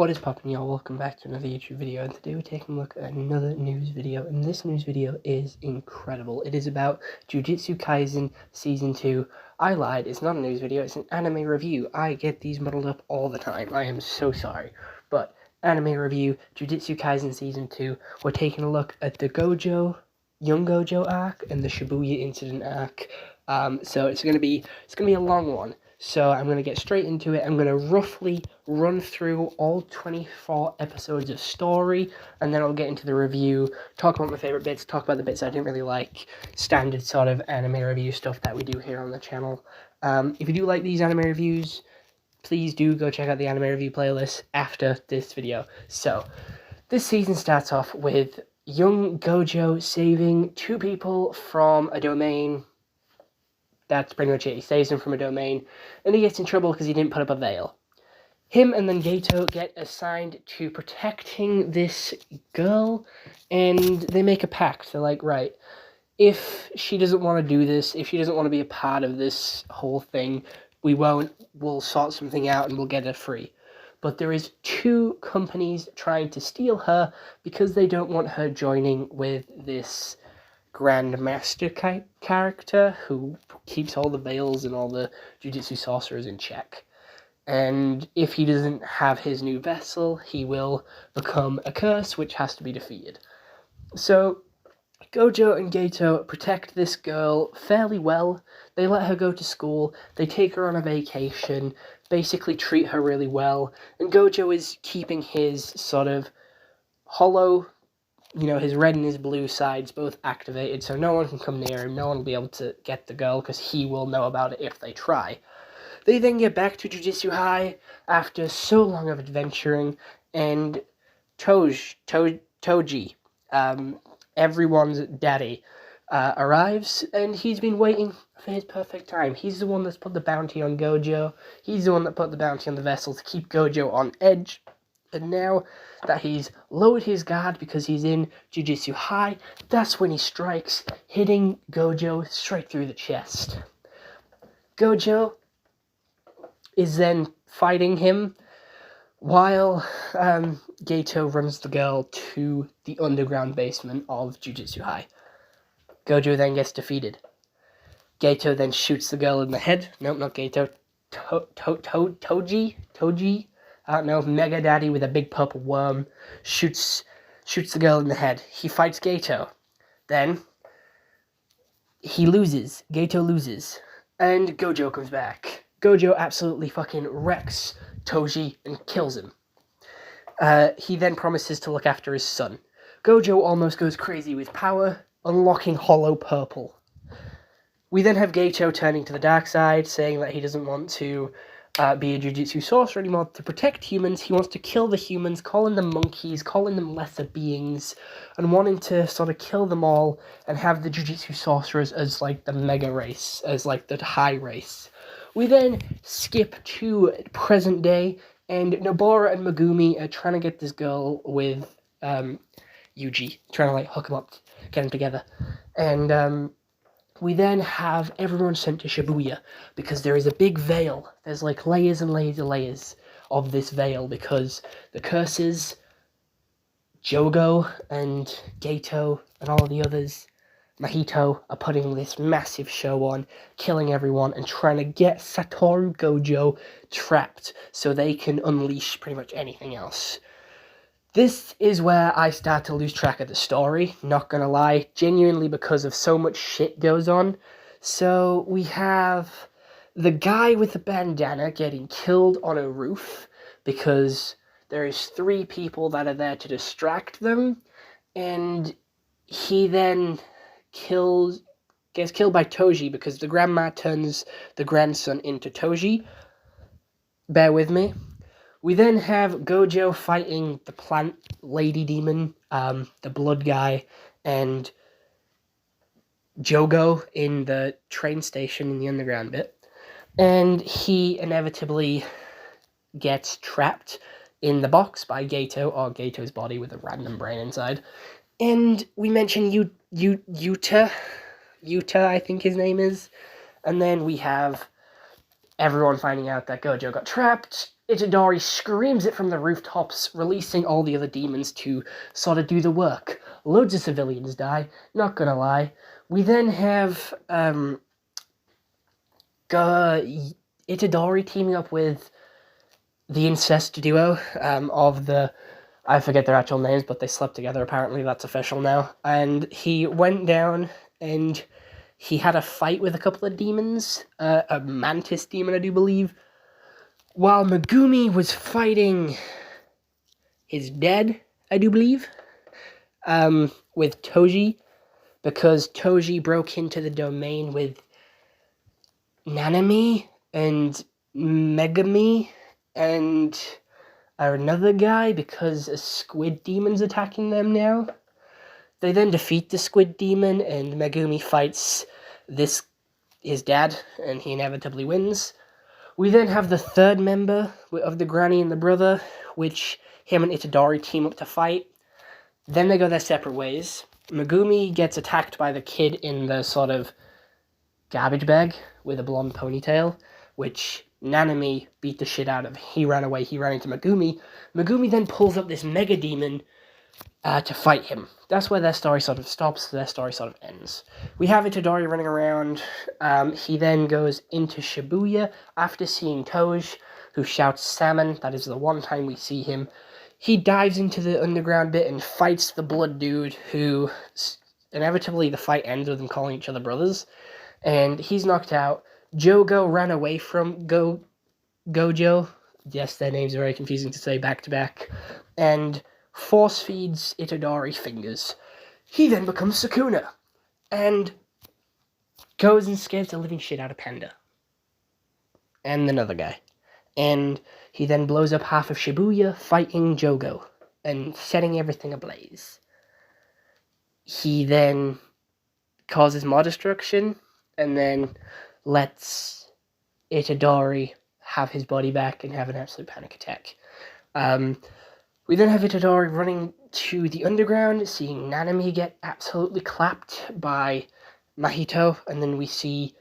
What is poppin', y'all? Welcome back to another YouTube video, and today we're taking a look at another news video, and this news video is incredible. It is about Jujutsu Kaisen Season 2. I lied, it's not a news video, it's an anime review. I get these muddled up all the time, I am so sorry. But, anime review, Jujutsu Kaisen Season 2. We're taking a look at the Young Gojo arc, and the Shibuya Incident arc. So it's gonna be a long one. So I'm going to get straight into it. I'm going to roughly run through all 24 episodes of story, and then I'll get into the review, talk about my favourite bits, talk about the bits I didn't really like, standard sort of anime review stuff that we do here on the channel. If you do like these anime reviews, please do go check out the anime review playlist after this video. So, this season starts off with young Gojo saving two people from a domain. That's pretty much it. He saves him from a domain, and he gets in trouble because he didn't put up a veil. Him and then Geto get assigned to protecting this girl, and they make a pact. They're like, right, if she doesn't want to do this, if she doesn't want to be a part of this whole thing, we'll sort something out and we'll get her free. But there is two companies trying to steal her because they don't want her joining with this Grandmaster character who keeps all the veils and all the Jujutsu sorcerers in check. And if he doesn't have his new vessel, he will become a curse which has to be defeated. So Gojo and Geto protect this girl fairly well. They let her go to school, they take her on a vacation, basically treat her really well, and Gojo is keeping his sort of hollow, his red and his blue sides both activated, so no one can come near him, no one will be able to get the girl, because he will know about it if they try. They then get back to Jujutsu High after so long of adventuring, and Toji, everyone's daddy, arrives, and he's been waiting for his perfect time. He's the one that's put the bounty on Gojo, he's the one that put the bounty on the vessel to keep Gojo on edge. And now that he's lowered his guard because he's in Jujutsu High, that's when he strikes, hitting Gojo straight through the chest. Gojo is then fighting him while Geto runs the girl to the underground basement of Jujutsu High. Gojo then gets defeated. Geto then shoots the girl in the head. Nope, not Geto. Toji? I don't know, Mega Daddy with a big purple worm shoots the girl in the head. He fights Geto. Then he loses. Geto loses. And Gojo comes back. Gojo absolutely fucking wrecks Toji and kills him. He then promises to look after his son. Gojo almost goes crazy with power, unlocking Hollow Purple. We then have Geto turning to the dark side, saying that he doesn't want to be a Jujutsu sorcerer anymore to protect humans. He wants to kill the humans, calling them monkeys, calling them lesser beings, and wanting to sort of kill them all and have the Jujutsu sorcerers as like the mega race, as like the high race. We then skip to present day, and Nobara and Megumi are trying to get this girl with Yuji, trying to like hook them up, get them together, and we then have everyone sent to Shibuya, because there is a big veil. There's like layers and layers and layers of this veil, because the curses, Jogo and Geto and all of the others, Mahito, are putting this massive show on, killing everyone and trying to get Satoru Gojo trapped so they can unleash pretty much anything else. This is where I start to lose track of the story, not gonna lie, genuinely because of so much shit goes on. So we have the guy with the bandana getting killed on a roof because there is 3 people that are there to distract them, and he then gets killed by Toji because the grandma turns the grandson into Toji. Bear with me. We then have Gojo fighting the plant lady demon, the blood guy, and Jogo in the train station in the underground bit. And he inevitably gets trapped in the box by Geto, or Geto's body with a random brain inside. And we mentioned Yuta, I think his name is. And then we have everyone finding out that Gojo got trapped, Itadori screams it from the rooftops, releasing all the other demons to sort of do the work. Loads of civilians die, not gonna lie. We then have Itadori teaming up with the incest duo of the... I forget their actual names, but they slept together, apparently. That's official now. And he went down and he had a fight with a couple of demons. A mantis demon, I do believe. While Megumi was fighting his dad, I do believe. With Toji. Because Toji broke into the domain with Nanami and Megami and another guy because a squid demon's attacking them now. They then defeat the squid demon and Megumi fights his dad and he inevitably wins. We then have the third member of the granny and the brother, which him and Itadori team up to fight. Then they go their separate ways. Megumi gets attacked by the kid in the sort of garbage bag with a blonde ponytail, which Nanami beat the shit out of. He ran away, he ran into Megumi. Megumi then pulls up this mega demon to fight him. That's where their story sort of stops, their story sort of ends. We have Itadori running around. He then goes into Shibuya after seeing Toge, who shouts salmon. That is the one time we see him. He dives into the underground bit and fights the blood dude, who inevitably the fight ends with them calling each other brothers. And he's knocked out. Jogo ran away from Gojo. Yes, their names are very confusing to say back to back. And force feeds Itadori fingers. He then becomes Sukuna. And goes and scares the living shit out of Panda. And another guy. And he then blows up half of Shibuya fighting Jogo and setting everything ablaze. He then causes more destruction and then lets Itadori have his body back and have an absolute panic attack. We then have Itadori running to the underground, seeing Nanami get absolutely clapped by Mahito, and then we see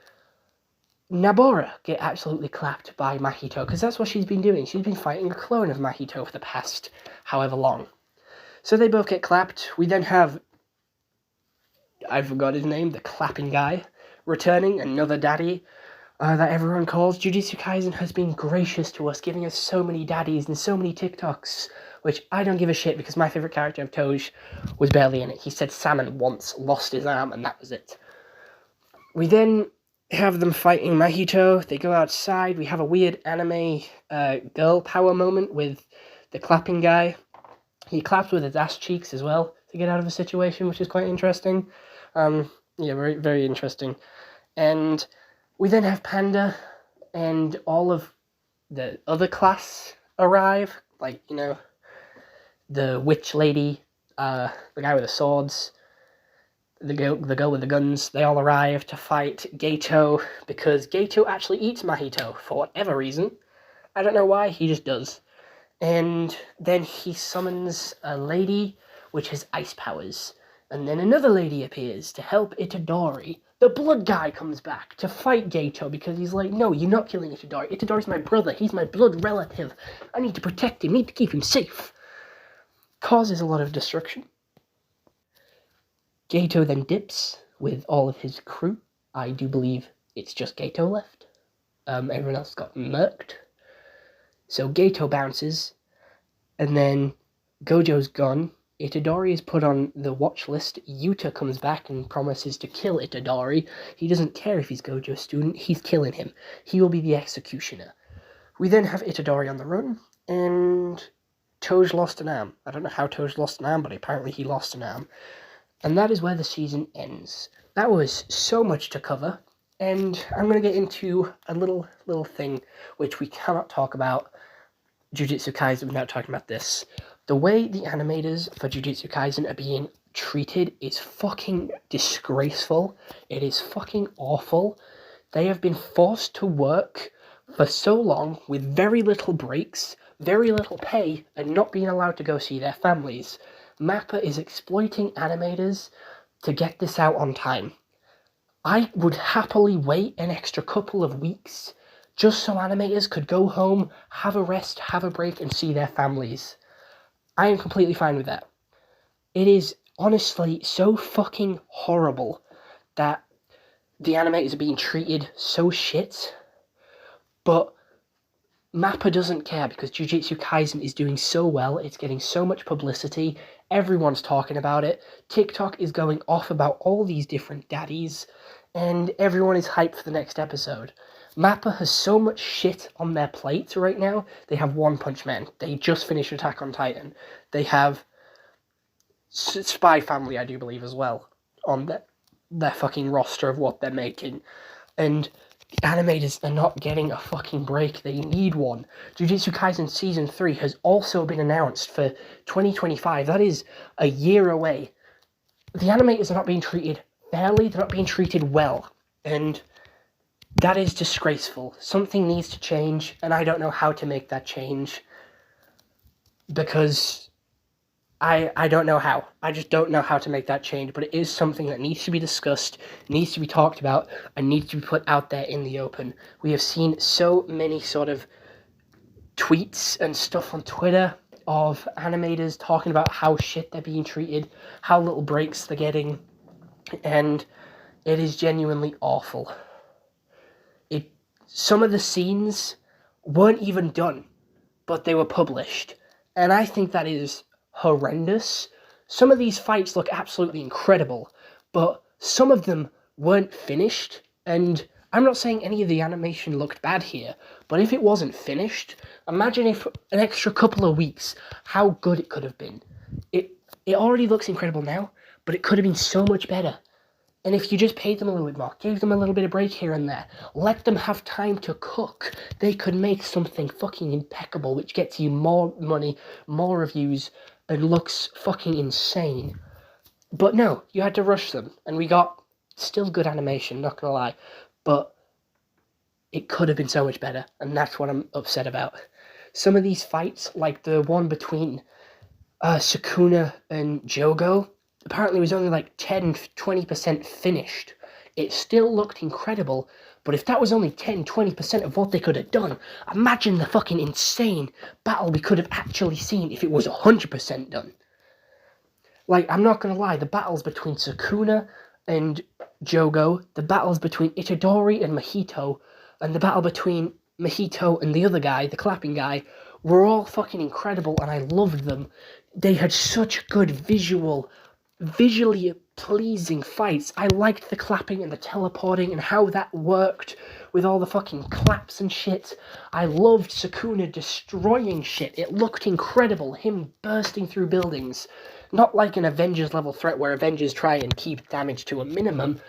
Nabora get absolutely clapped by Mahito, because that's what she's been doing. She's been fighting a clone of Mahito for the past however long. So they both get clapped. We then have, I forgot his name, the clapping guy, returning, another daddy that everyone calls. Jujutsu Kaisen has been gracious to us, giving us so many daddies and so many TikToks, which I don't give a shit, because my favourite character of Toge was barely in it. He said salmon once, lost his arm, and that was it. We then have them fighting Mahito. They go outside. We have a weird anime girl power moment with the clapping guy. He claps with his ass cheeks as well to get out of a situation, which is quite interesting. Yeah, very, very interesting. And we then have Panda and all of the other class arrive. Like, you know, the witch lady, the guy with the swords, the girl with the guns. They all arrive to fight Geto, because Geto actually eats Mahito for whatever reason. I don't know why, he just does. And then he summons a lady which has ice powers. And then another lady appears to help Itadori. The blood guy comes back to fight Geto, because he's like, no, you're not killing Itadori. Itadori's my brother. He's my blood relative. I need to protect him. I need to keep him safe. Causes a lot of destruction. Geto then dips with all of his crew. I do believe it's just Geto left. Everyone else got murked. So Geto bounces, and then Gojo's gone. Itadori is put on the watch list. Yuta comes back and promises to kill Itadori. He doesn't care if he's Gojo's student, he's killing him. He will be the executioner. We then have Itadori on the run, and Toge lost an arm. I don't know how Toge lost an arm, but apparently he lost an arm. And that is where the season ends. That was so much to cover, and I'm going to get into a little thing which we cannot talk about Jujutsu Kaisen without talking about this. The way the animators for Jujutsu Kaisen are being treated is fucking disgraceful. It is fucking awful. They have been forced to work for so long with very little breaks, very little pay, and not being allowed to go see their families. Mappa is exploiting animators to get this out on time. I would happily wait an extra couple of weeks just so animators could go home, have a rest, have a break, and see their families. I am completely fine with that. It is honestly so fucking horrible that the animators are being treated so shit, but Mappa doesn't care because Jujutsu Kaisen is doing so well, it's getting so much publicity, everyone's talking about it, TikTok is going off about all these different daddies, and everyone is hyped for the next episode. Mappa has so much shit on their plate right now. They have One Punch Man, they just finished Attack on Titan, they have Spy Family, I do believe, as well, on their fucking roster of what they're making. And the animators are not getting a fucking break. They need one. Jujutsu Kaisen Season 3 has also been announced for 2025. That is a year away. The animators are not being treated fairly. They're not being treated well. And that is disgraceful. Something needs to change, and I don't know how to make that change. Because I don't know how. I just don't know how to make that change, but it is something that needs to be discussed, needs to be talked about, and needs to be put out there in the open. We have seen so many sort of tweets and stuff on Twitter of animators talking about how shit they're being treated, how little breaks they're getting, and it is genuinely awful. Some of the scenes weren't even done, but they were published, and I think that is horrendous. Some of these fights look absolutely incredible, but some of them weren't finished, and I'm not saying any of the animation looked bad here, but if it wasn't finished, imagine if an extra couple of weeks, how good it could have been. It already looks incredible now, but it could have been so much better. And if you just paid them a little bit more, gave them a little bit of break here and there, let them have time to cook, they could make something fucking impeccable, which gets you more money, more reviews, and looks fucking insane. But no, you had to rush them, and we got still good animation, not gonna lie, but it could have been so much better, and that's what I'm upset about. Some of these fights, like the one between Sukuna and Jogo, apparently was only like 10-20% finished. It still looked incredible, but if that was only 10-20% of what they could have done, imagine the fucking insane battle we could have actually seen if it was 100% done. Like, I'm not gonna lie, the battles between Sukuna and Jogo, the battles between Itadori and Mahito, and the battle between Mahito and the other guy, the clapping guy, were all fucking incredible, and I loved them. They had such good visually pleasing fights. I liked the clapping and the teleporting and how that worked with all the fucking claps and shit. I loved Sukuna destroying shit. It looked incredible, him bursting through buildings. Not like an Avengers level threat where Avengers try and keep damage to a minimum.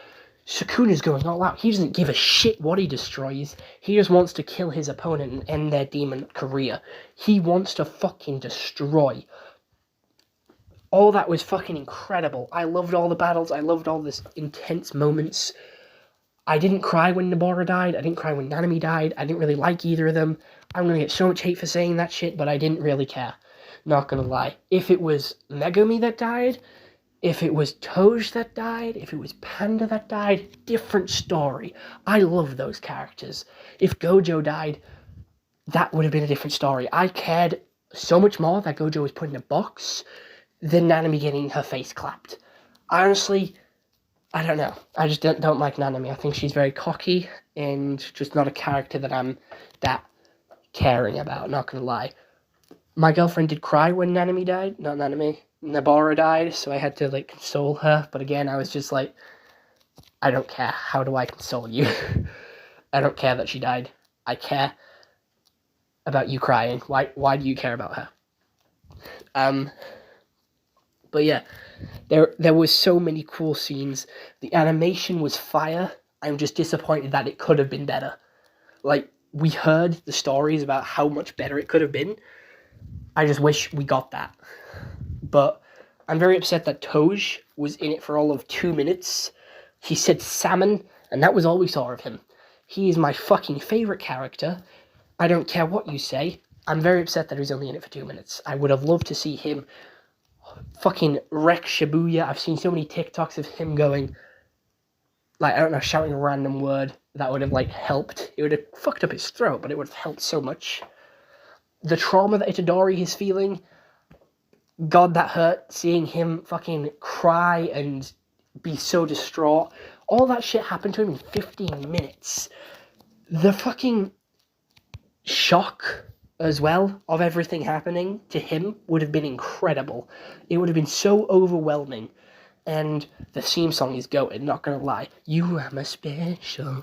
Sukuna's going all out. He doesn't give a shit what he destroys. He just wants to kill his opponent and end their demon career. He wants to fucking destroy. All that was fucking incredible. I loved all the battles. I loved all this intense moments. I didn't cry when Nabara died. I didn't cry when Nanami died. I didn't really like either of them. I'm gonna get so much hate for saying that shit, but I didn't really care. Not gonna lie. If it was Megumi that died, if it was Toj that died, if it was Panda that died, different story. I love those characters. If Gojo died, that would have been a different story. I cared so much more that Gojo was put in a box than Nanami getting her face clapped. Honestly, I don't know. I just don't like Nanami. I think she's very cocky and just not a character that I'm that caring about, not gonna lie. My girlfriend did cry when Nanami died. Not Nanami. Nabara died, so I had to, like, console her. But again, I was just like, I don't care. How do I console you? I don't care that she died. I care about you crying. Why do you care about her? But yeah, there was so many cool scenes. The animation was fire. I'm just disappointed that it could have been better. Like, we heard the stories about how much better it could have been. I just wish we got that. But I'm very upset that Toj was in it for all of 2 minutes. He said salmon, and that was all we saw of him. He is my fucking favourite character. I don't care what you say. I'm very upset that he was only in it for 2 minutes. I would have loved to see him fucking wreck Shibuya. I've seen so many TikToks of him going, like, I don't know, shouting a random word that would have, like, helped. It would have fucked up his throat, but it would have helped so much. The trauma that Itadori is feeling, God, that hurt. Seeing him fucking cry and be so distraught. All that shit happened to him in 15 minutes. The fucking shock as well of everything happening to him would have been incredible. It would have been so overwhelming. And the theme song is goated, not gonna lie. You are my special.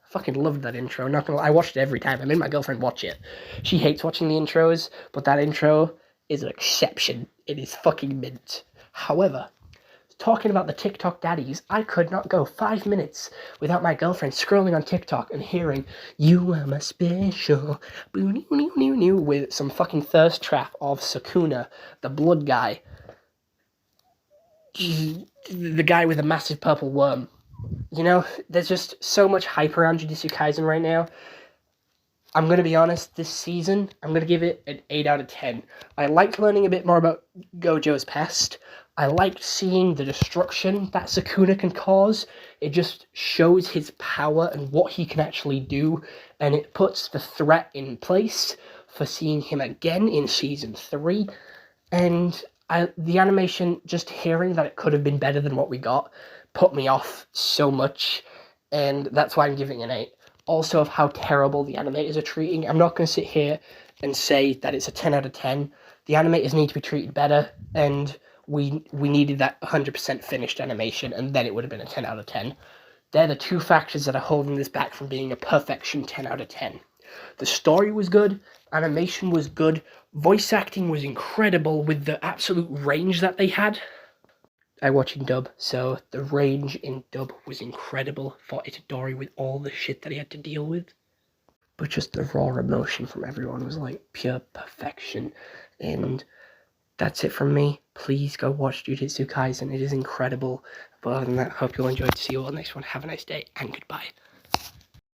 Fucking loved that intro, not gonna lie. I watched it every time. I made my girlfriend watch it. She hates watching the intros, but that intro is an exception. It is fucking mint. However, talking about the TikTok daddies, I could not go 5 minutes without my girlfriend scrolling on TikTok and hearing "You Are My Special" with some fucking thirst trap of Sukuna, the blood guy, the guy with a massive purple worm. You know, there's just so much hype around Jujutsu Kaisen right now. I'm going to be honest, this season, I'm going to give it an 8 out of 10. I liked learning a bit more about Gojo's past. I liked seeing the destruction that Sukuna can cause. It just shows his power and what he can actually do, and it puts the threat in place for seeing him again in Season 3. And the animation, just hearing that it could have been better than what we got, put me off so much, and that's why I'm giving it an 8. Also of how terrible the animators are treating. I'm not going to sit here and say that it's a 10 out of 10. The animators need to be treated better, and we needed that 100% finished animation, and then it would have been a 10 out of 10. They're the two factors that are holding this back from being a perfection 10 out of 10. The story was good, animation was good, voice acting was incredible with the absolute range that they had. I watch in dub, so the range in dub was incredible for Itadori with all the shit that he had to deal with. But just the raw emotion from everyone was like pure perfection. And that's it from me. Please go watch Jujutsu Kaisen. It is incredible. But other than that, hope you'll enjoy. See you all next one. Have a nice day and goodbye.